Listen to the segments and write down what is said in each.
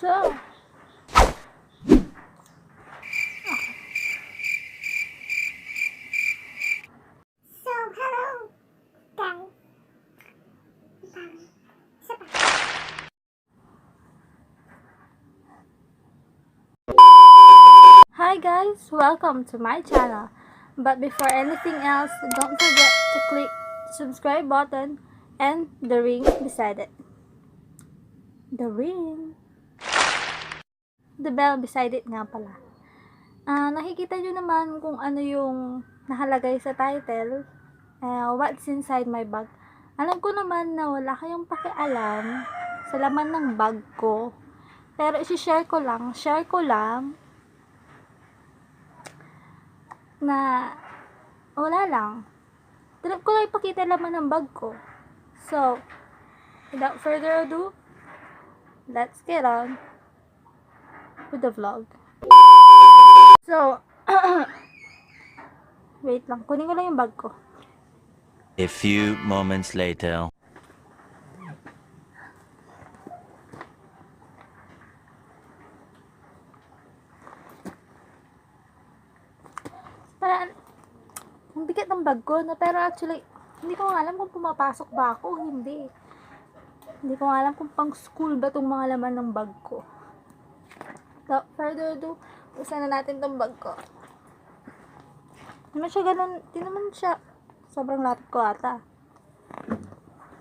So, hello, guys. hi guys, welcome to my channel. But before anything else, don't forget to click the subscribe button and the ring beside it. The ring. The bell beside it nga pala. Nakikita nyo naman kung ano yung nakalagay sa title. What's inside my bag. Alam ko naman na wala kayong pakialam sa laman ng bag ko. Pero isi-share ko lang na wala lang. Trip ko lang ipakita laman ng bag ko. So, without further ado, let's get on with the vlog. So, wait lang. Kunin ko lang yung bag ko. A few moments later. Parang, ang bigat ng bag ko, no? Pero actually, hindi ko alam kung pumapasok ba ako o hindi. Hindi ko alam kung pang school ba itong mga laman ng bag ko. So, further ado, usan na natin itong bag ko. Hindi naman siya ganun, hindi naman siya, sobrang lapit ko ata.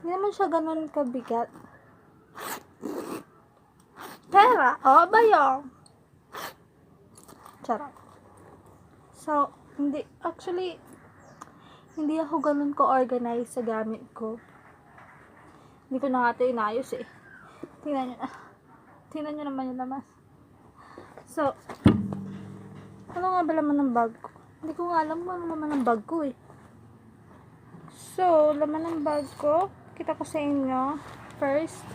Hindi naman siya ganun kabigat. Pera, ba yung? Charot. So, hindi ako ganun ko-organize sa gamit ko. Hindi ko na nga ito inayos eh. Tingnan nyo naman yung laman. So, ano nga ba laman ng bag ko? Hindi ko nga alam kung ano laman ng bag ko eh. So, laman ng bag ko, kita ko sa inyo, first,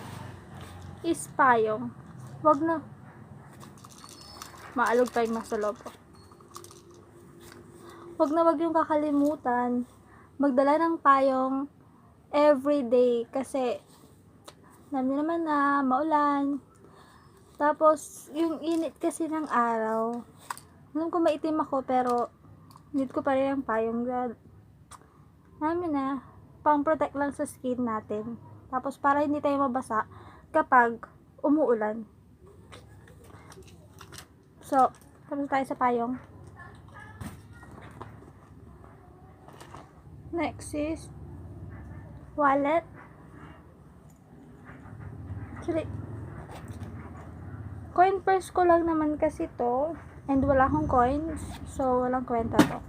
is payong. Wag na. Maalog pa yung nasa loob ko. Wag yung kakalimutan magdala ng payong everyday kasi naman na maulan. Tapos yung init kasi ng araw. Alam ko maitim ako pero need ko pa rin ang payong. Namin na pang protect lang sa skin natin. Tapos para hindi tayo mabasa kapag umuulan. So, tapos tayo sa payong. Next is wallet. Actually, coin purse ko lang naman kasi to and wala akong coins, so walang kwenta to.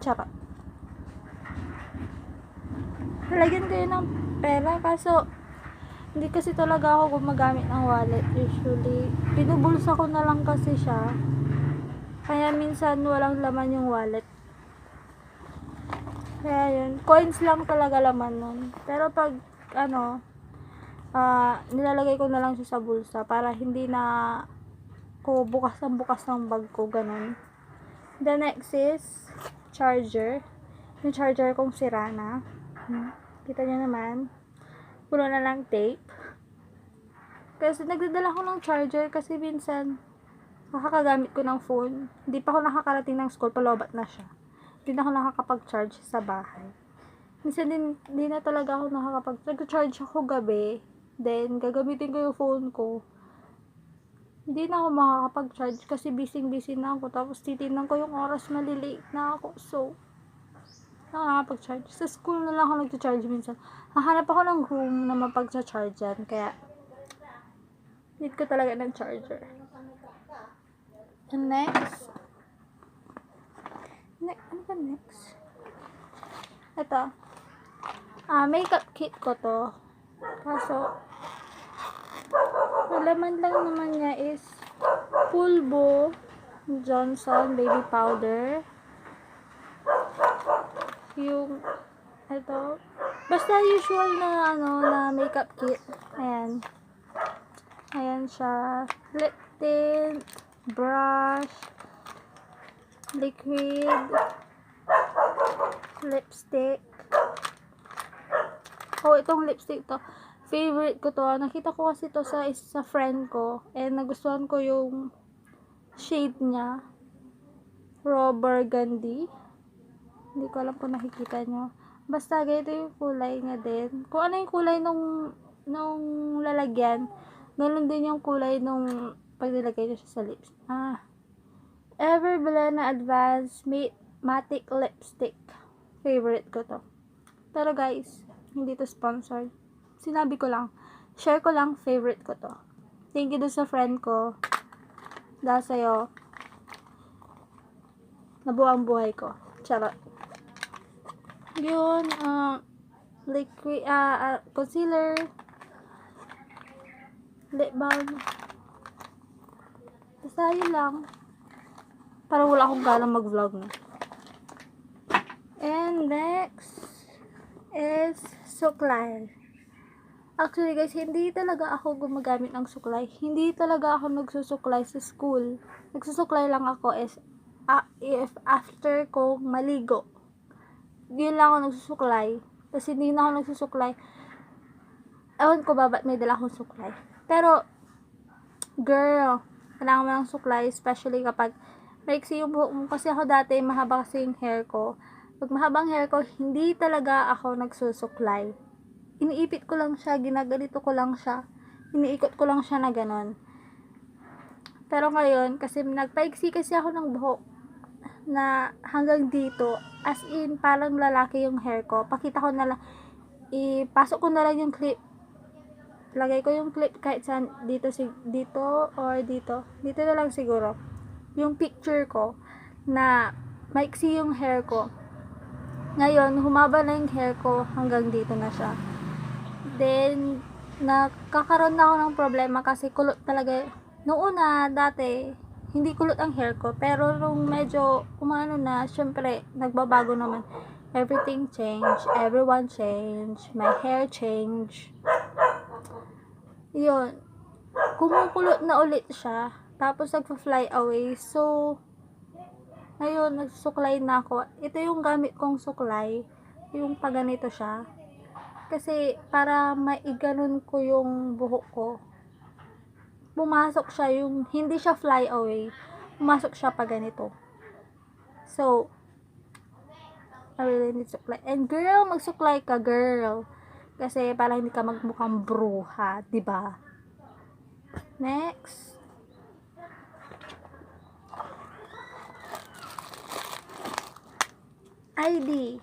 Charot. Nalagyan kayo ng pera kaso hindi kasi talaga ako gumagamit ng wallet usually. Pinubulsa ko na lang kasi siya. Kaya minsan walang laman yung wallet. Kaya yun, coins lang talaga laman nun. Pero pag, nilalagay ko na lang siya sa bulsa para hindi na ko bukas ng bag ko, ganun. The next is charger. Yung charger kong sira na. Kita nyo naman. Puno na lang tape. Kasi nagdadala ko ng charger kasi minsan nakakagamit ko ng phone. Hindi pa ako nakakarating ng school, palobat na siya. Hindi na ako nakakapag-charge sa bahay. Minsan hindi na talaga ako nag-charge ako gabi. Then, gagamitin ko yung phone ko. Hindi na ako makakapag-charge kasi busy na ako. Tapos, titignan ko yung oras, malilate na ako. So, nakakapag-charge. Sa school na lang ako nag-charge minsan. Hahanap ako ng room na mapag-charge dyan. Kaya, need ko talaga ng charger. And next, ano ba next? Ito. Makeup kit ko to. Kaso, laman lang naman niya is Pulbo Johnson baby powder. Yung ito. Basta usual na na makeup kit. Ayan. Ayan siya. Lip tint, brush, liquid, lipstick. Itong lipstick to. Favorite ko to. Nakita ko kasi to sa friend ko. And nagustuhan ko yung shade niya. Raw burgundy. Hindi ko alam kung nakikita nyo. Basta ganito yung kulay niya din. Kung ano yung kulay nung lalagyan, ganun din yung kulay nung pag nilagay nyo siya sa lips. Everblend na Advanced Matte Lipstick. Favorite ko to. Pero guys, hindi to sponsored. Sinabi ko lang. Share ko lang, favorite ko to. Thank you doon sa friend ko. Dahil sa'yo, nabuo ang buhay ko. Charot. Yun, liquid, concealer, lip balm. Basta yun lang. Parang wala akong galang mag-vlog na. And next is suklay. Actually guys, hindi talaga ako gumagamit ng suklay. Hindi talaga ako nagsusuklay sa school. Nagsusuklay lang ako if after ko maligo. Yun lang ako nagsusuklay. Kasi hindi na ako nagsusuklay. Ewan ko ba ba't may dala akong suklay. Pero, girl, kailangan mo ng suklay. Especially kapag maiksi yung buhok mo. Kasi ako dati, mahaba kasi yung hair ko. Pag mahabang hair ko, hindi talaga ako nagsusuklay. Iniipit ko lang siya, ginaganito ko lang siya. Iniikot ko lang siya na ganon. Pero ngayon, kasi nagpaiksi kasi ako ng buhok na hanggang dito, as in parang lalaki yung hair ko. Pakita ko na lang, ipasok ko na lang yung clip. Lagay ko yung clip kahit saan, dito or dito na lang siguro. Yung picture ko na maiksi yung hair ko. Ngayon, humaba na yung hair ko, hanggang dito na siya. Then nakakaroon na ako ng problema kasi kulot talaga. Noong una, dati hindi kulot ang hair ko, pero nung medyo umano na, syempre nagbabago naman, everything change, everyone change, my hair change. Yun, kumukulot na ulit siya, tapos nagpa-fly away. So ngayon nagsusuklay na ako. Ito yung gamit kong suklay, yung paganito siya, kasi para maiganon ko yung buhok ko. Pumasok siya, yung hindi siya fly away, pumasok siya pa ganito. So I really need suklay. And girl, magsuklay ka girl, kasi para hindi ka magmukhang bruha, diba? Next, ID.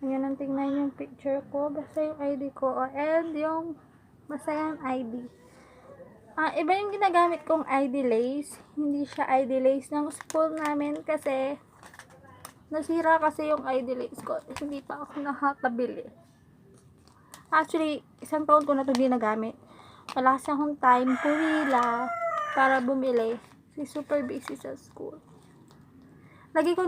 Ayan ang tingnan yung picture ko, basta yung ID ko, and yung basta yung ID. Iba yung ginagamit kong ID lace. Hindi siya ID lace ng school namin kasi nasira kasi yung ID lace ko. Hindi pa ako nakakabili. Actually, 1 taon ko na ito ginagamit. Wala kasi akong time, pumila para bumili. Si super busy sa school. Lagi ko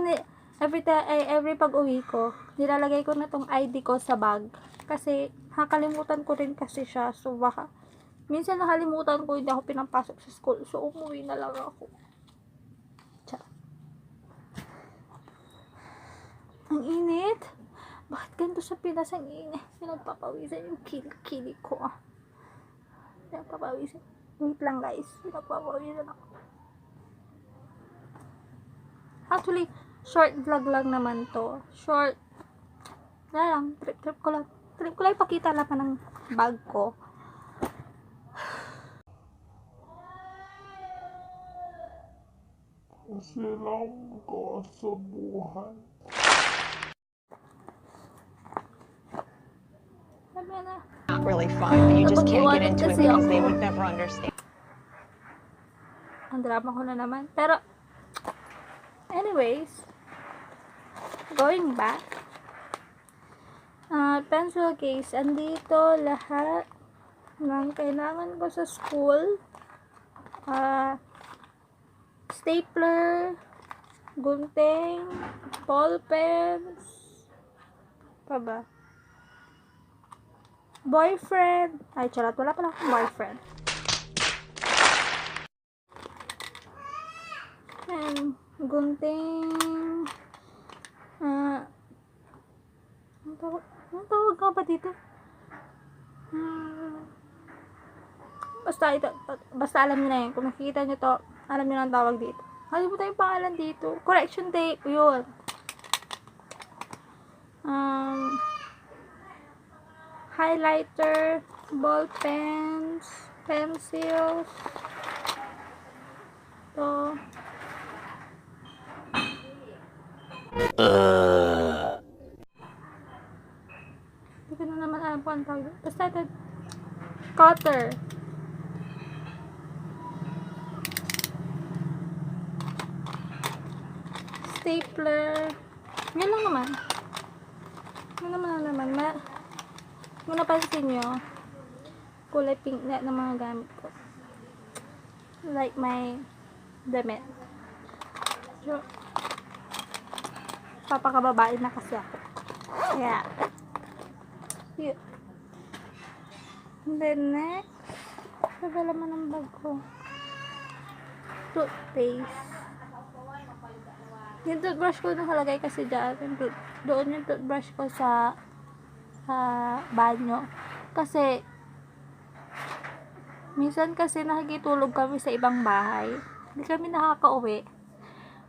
every pag-uwi ko, nilalagay ko na tong ID ko sa bag. Kasi nakalimutan ko rin kasi siya. So baka minsan nakalimutan ko, hindi ako pinapasok sa school. So, umuwi na lang ako. Tsa. Ang init. Bakit ganito sa Pinas ang init? Pinagpapawisan yung kilikili ko. Pinagpapawisan. Wait lang guys. Pinagpapawisan ako. Actually, short vlog lang naman to. Short. Wala lang. Trip ko lang. Trip ko lang ipakita lang ng bag ko. Kasi lang ko sa buhay. Sabi na. Not really fun, but you just can't get into it because they would never understand. Ang drama ko na naman. Pero, anyways, going back, pencil case. Andito lahat ng kailangan ko sa school. Stapler, gunting, ball pens, pa ba? Boyfriend. Ay, charot. Wala pala akong boyfriend. And, gunting. Anong tawag nga ba dito? Basta ito, basta alam niyo na yun. Kung nakikita niyo to, alam niyo na ang tawag dito. Kalimutan yung pangalan dito. Correction tape, yun. Highlighter, ball pens, pencils. To. Hindi ko na naman alam kung ang tawag dito. Basta ito, cutter. Stapler. Yan lang naman. Yan naman. Kung napansin nyo, kulay pink na ng mga gamit ko. Like my damit. So, papakababae na kasi ako. Yeah. Yun. And then next, nagala man ang bag ko. Toothpaste. Yung toothbrush ko nakalagay kasi dyan. Doon yung toothbrush ko sa banyo. Kasi minsan kasi nakikitulog kami sa ibang bahay. Hindi kami nakakauwi.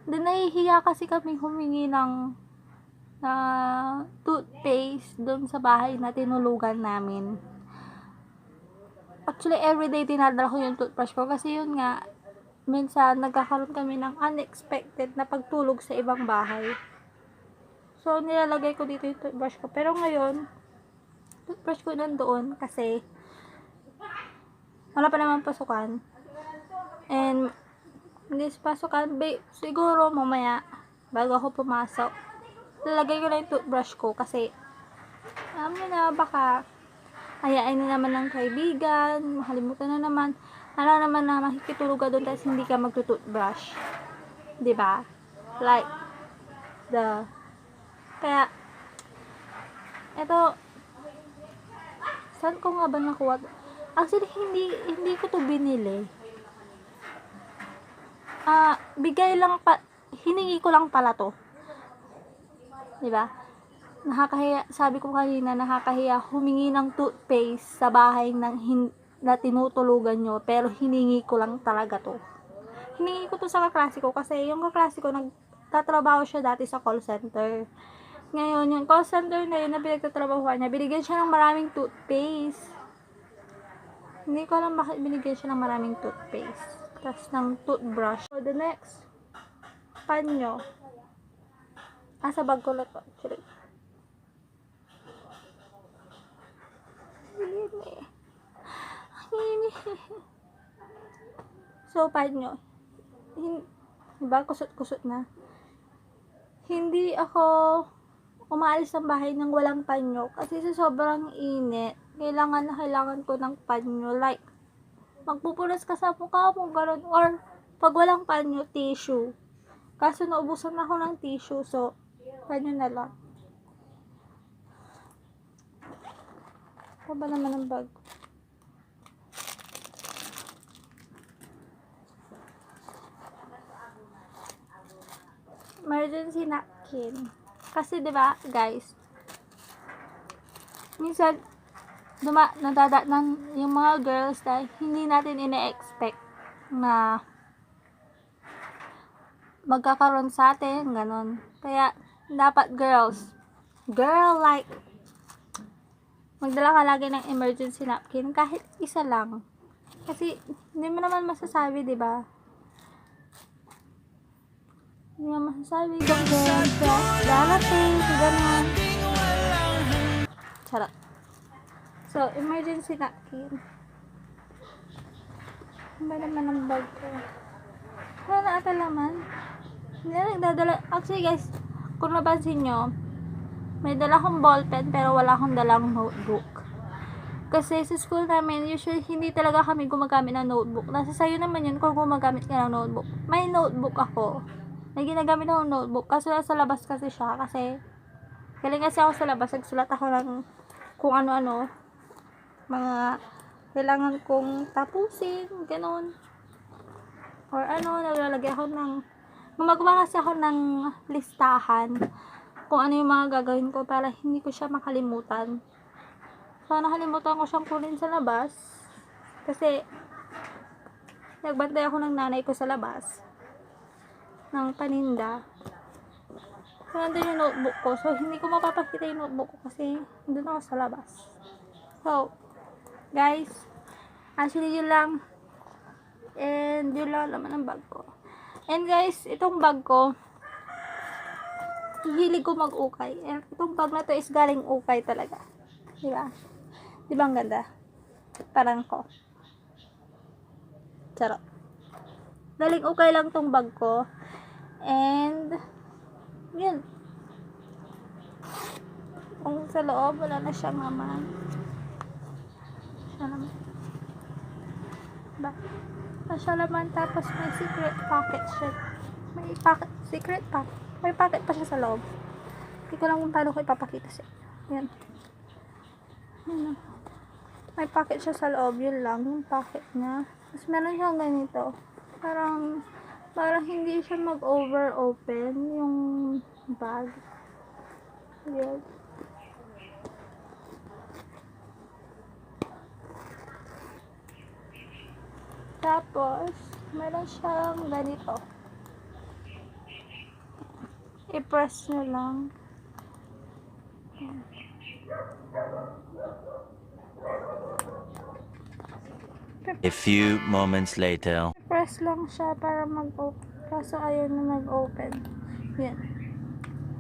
Then nahihiya kasi kami humingi ng toothpaste doon sa bahay na tinulugan namin. Actually, everyday dinadala ko yung toothbrush ko kasi yun nga, minsan nagkakaroon kami ng unexpected na pagtulog sa ibang bahay. So, nilalagay ko dito yung toothbrush ko. Pero ngayon, toothbrush ko nandoon kasi wala pa naman pasukan. And hindi pasukan, siguro mamaya bago ako pumasok, lalagay ko na yung toothbrush ko kasi alam nyo na, baka ayain na naman ng kaibigan, makalimutan na naman, alam naman na makikitulog ka doon tapos hindi ka magtutoothbrush, diba? Like kaya eto, saan ko nga ba nakuha? Actually, hindi ko to binili. Bigay lang hiningi ko lang pala to. Diba? Nakakahiya, sabi ko kanina, nakakahiya humingi ng toothpaste sa bahay na tinutulugan nyo, pero hiningi ko lang talaga to. Hiningi ko to sa kaklase ko kasi yung kaklase ko nagtatrabaho siya dati sa call center. Ngayon, yung call center na yun na pinagtatrabahuan niya, binigyan siya ng maraming toothpaste. Hindi ko alam bakit binigyan siya ng maraming toothpaste. Tapos ng toothbrush. So, the next, panyo. Sa bag ko lang to, actually. So, panyo. Diba, kusot-kusot na. Hindi ako umaalis ng bahay nang walang panyo kasi sa sobrang init, kailangan ko ng panyo, like magpupunas ka sa mukha mo, gano'n, or pag walang panyo, tissue. Kaso naubusan ako ng tissue, so panyo na lang. Ano ba naman ang bag? Emergency napkin. Kasi 'di ba, guys? Minsan nadadaanan yung mga girls na hindi natin ine-expect na magkakaroon sa atin, ganun. Kaya dapat like magdala ka lagi ng emergency napkin kahit isa lang. Kasi hindi mo naman masasabi, 'di ba? Hindi mo masasabi kung darating, gano'n. Charot. So, emergency napkin. Ano ba naman ang bag ko? Wala na ata laman. Hindi na nagdadala. Actually guys, kung napansin nyo, may dala akong ballpen pero wala akong dalang notebook. Kasi sa school namin, usually hindi talaga kami gumagamit ng notebook. Nasa sayo naman yun kung gumagamit ka ng notebook. May notebook ako. May ginagamit akong notebook. Kaso nasa labas kasi siya. Kasi galing kasi ako sa labas. Nagsulat ako ng kung ano-ano. Mga kailangan kong tapusin. Ganon. Or ano, naglalagay ako ng gumagawa kasi ako ng listahan kung ano yung mga gagawin ko para hindi ko siya makalimutan. So, nakalimutan ko siyang kunin sa labas. Kasi, nagbantay ako ng nanay ko sa labas. Ng paninda. So, nandun yung notebook ko. So, hindi ko mapapakita yung notebook ko kasi nandun ako sa labas. So, guys, actually yun lang. And yun lang naman ang bag ko. And guys, itong bag ko, hilig ko mag-ukay. And itong bag na to is galing ukay talaga. Diba? Diba ang ganda? Parang ko. Charot. Galing ukay lang tong bag ko. And, yun. Kung sa loob, wala na siyang naman. Siya naman. Diba? Siya naman, tapos may secret pocket siya. May pocket, secret pocket. May pocket pa siya sa loob. Hindi ko lang kung paano ko ipapakita siya. Yan. Yan. May pocket siya sa loob. Yun lang, yung pocket niya. Tapos meron siyang ganito. Parang hindi siya mag-over open yung bag. Yan. Tapos, meron siyang ganito. I-press nyo lang. A few moments later. I-press lang siya para mag-open. Kaso ayaw na mag-open. Yan.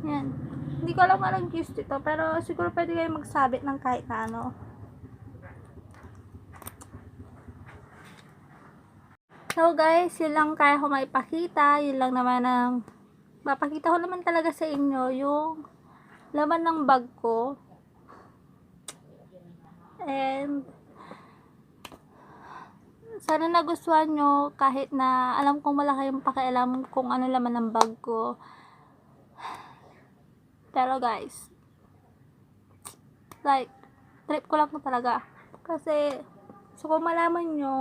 Yan. Hindi ko alam anong use dito. Pero siguro pwede kayo magsabit ng kahit na ano. So guys, yun lang kaya ko maipakita. Yun lang naman ang mapakita ko naman talaga sa inyo yung laman ng bag ko. And sana nagustuhan nyo kahit na alam kong wala kayong pakialam kung ano laman ng bag ko. Pero guys, like, trip ko lang talaga. Kasi, so kung malaman nyo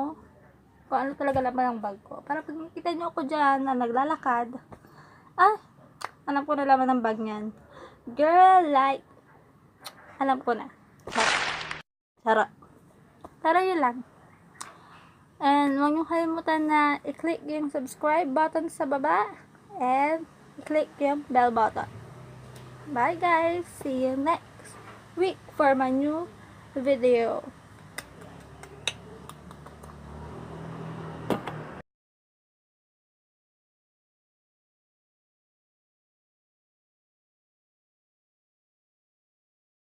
kung ano talaga laman ng bag ko. Para pag nakita nyo ako dyan na naglalakad, alam ko na laman ng bag niyan. Girl, like, alam ko na. Charot. Pero yun lang. And huwag nyo kalimutan na i-click yung subscribe button sa baba. And i-click yung bell button. Bye guys. See you next week for my new video.